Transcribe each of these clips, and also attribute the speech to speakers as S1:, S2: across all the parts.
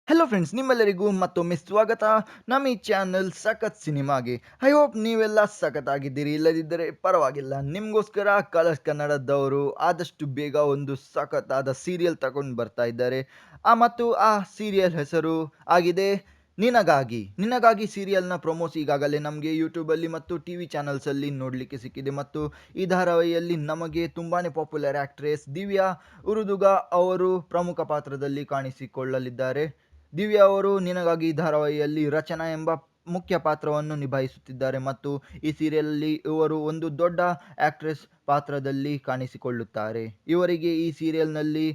S1: Hello friends, ನಿಮ್ಮೆಲ್ಲರಿಗೂ ಮತ್ತೊಮ್ಮೆ ಸ್ವಾಗತ ನಮ್ಮ ಈ ಚಾನಲ್ ಸಖತ್ ಸಿನಿಮಾಗೆ. ಐ ಹೋಪ್ ನೀವೆಲ್ಲ ಸಖತ್ತಾಗಿದ್ದೀರಿ. ಇಲ್ಲದಿದ್ದರೆ ಪರವಾಗಿಲ್ಲ, ನಿಮಗೋಸ್ಕರ ಕಲರ್ಸ್ ಕನ್ನಡದವರು ಆದಷ್ಟು ಬೇಗ ಒಂದು ಸಖತ್ತಾದ ಸೀರಿಯಲ್ ತಗೊಂಡು ಬರ್ತಾ ಇದ್ದಾರೆ. ಮತ್ತು ಆ ಸೀರಿಯಲ್ ಹೆಸರು ಆಗಿದೆ ನಿನಗಾಗಿ. ನಿನಗಾಗಿ ಸೀರಿಯಲ್ನ ಪ್ರೊಮೋಸ್ ಈಗಾಗಲೇ ನಮಗೆ ಯೂಟ್ಯೂಬಲ್ಲಿ ಮತ್ತು ಟಿ ವಿ ಚಾನಲ್ಸಲ್ಲಿ ನೋಡಲಿಕ್ಕೆ ಸಿಕ್ಕಿದೆ. ಮತ್ತು ಈ ಧಾರಾವಾಹಿಯಲ್ಲಿ ನಮಗೆ ತುಂಬಾ ಪಾಪ್ಯುಲರ್ ಆ್ಯಕ್ಟ್ರೆಸ್ ದಿವ್ಯಾ ಉರುದುಗ ಅವರು ಪ್ರಮುಖ ಪಾತ್ರದಲ್ಲಿ ಕಾಣಿಸಿಕೊಳ್ಳಲಿದ್ದಾರೆ. ದಿವ್ಯಾ ಅವರು ನಿನಗಾಗಿ ಧಾರಾವಾಹಿಯಲ್ಲಿ ರಚನಾ ಎಂಬ ಮುಖ್ಯ ಪಾತ್ರವನ್ನು ನಿಭಾಯಿಸುತ್ತಿದ್ದಾರೆ. ಮತ್ತು ಈ ಸೀರಿಯಲಲ್ಲಿ ಇವರು ಒಂದು ದೊಡ್ಡ ಆಕ್ಟ್ರೆಸ್ ಪಾತ್ರದಲ್ಲಿ ಕಾಣಿಸಿಕೊಳ್ಳುತ್ತಾರೆ. ಇವರಿಗೆ ಈ ಸೀರಿಯಲ್ನಲ್ಲಿ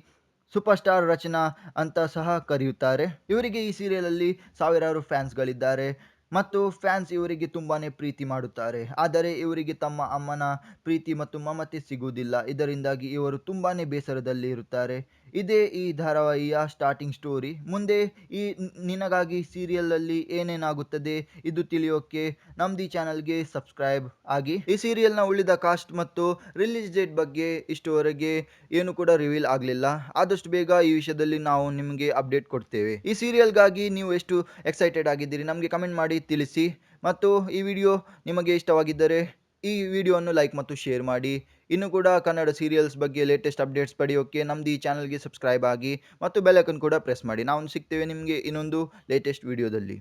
S1: ಸೂಪರ್ ಸ್ಟಾರ್ ರಚನಾ ಅಂತ ಸಹ ಕರೆಯುತ್ತಾರೆ. ಇವರಿಗೆ ಈ ಸೀರಿಯಲಲ್ಲಿ ಸಾವಿರಾರು ಫ್ಯಾನ್ಸ್ಗಳಿದ್ದಾರೆ ಮತ್ತು ಫ್ಯಾನ್ಸ್ ಇವರಿಗೆ ತುಂಬಾನೇ ಪ್ರೀತಿ ಮಾಡುತ್ತಾರೆ. ಆದರೆ ಇವರಿಗೆ ತಮ್ಮ ಅಮ್ಮನ ಪ್ರೀತಿ ಮತ್ತು ಮಮತೆ ಸಿಗುವುದಿಲ್ಲ. ಇದರಿಂದಾಗಿ ಇವರು ತುಂಬಾನೇ ಬೇಸರದಲ್ಲಿ ಇರುತ್ತಾರೆ. ಇದೇ ಈ ಧಾರಾವಾಹಿಯ ಸ್ಟಾರ್ಟಿಂಗ್ ಸ್ಟೋರಿ. ಮುಂದೆ ಈ ನಿನಗಾಗಿ ಸೀರಿಯಲಲ್ಲಿ ಏನೇನಾಗುತ್ತದೆ ಇದು ತಿಳಿಯೋಕೆ ನಮ್ದು ಈ ಚಾನಲ್ಗೆ ಸಬ್ಸ್ಕ್ರೈಬ್ ಆಗಿ. ಈ ಸೀರಿಯಲ್ನ ಉಳಿದ ಕಾಸ್ಟ್ ಮತ್ತು ರಿಲೀಸ್ ಡೇಟ್ ಬಗ್ಗೆ ಇಷ್ಟುವರೆಗೆ ಏನು ಕೂಡ ರಿವೀಲ್ ಆಗಲಿಲ್ಲ. ಆದಷ್ಟು ಬೇಗ ಈ ವಿಷಯದಲ್ಲಿ ನಾವು ನಿಮಗೆ ಅಪ್ಡೇಟ್ ಕೊಡ್ತೇವೆ. ಈ ಸೀರಿಯಲ್ಗಾಗಿ ನೀವು ಎಷ್ಟು ಎಕ್ಸೈಟೆಡ್ ಆಗಿದ್ದೀರಿ ನಮಗೆ ಕಮೆಂಟ್ ಮಾಡಿ ತಿಳಿಸಿ. ಮತ್ತು ಈ ವಿಡಿಯೋ ನಿಮಗೆ ಇಷ್ಟವಾಗಿದ್ದರೆ ಈ ವಿಡಿಯೋವನ್ನು ಲೈಕ್ ಮತ್ತು ಶೇರ್ ಮಾಡಿ. ಇನ್ನೂ ಕೂಡ ಕನ್ನಡ ಸೀರಿಯಲ್ಸ್ ಬಗ್ಗೆ ಲೇಟೆಸ್ಟ್ ಅಪ್ಡೇಟ್ಸ್ ಪಡೆಯೋಕ್ಕೆ ನಮ್ದು ಈ ಚಾನಲ್ಗೆ ಸಬ್ಸ್ಕ್ರೈಬ್ ಆಗಿ ಮತ್ತು ಬೆಲ್ ಐಕಾನ್ ಕೂಡ ಪ್ರೆಸ್ ಮಾಡಿ. ನಾವು ಸಿಗ್ತೇವೆ ನಿಮಗೆ ಇನ್ನೊಂದು ಲೇಟೆಸ್ಟ್ ವಿಡಿಯೋದಲ್ಲಿ.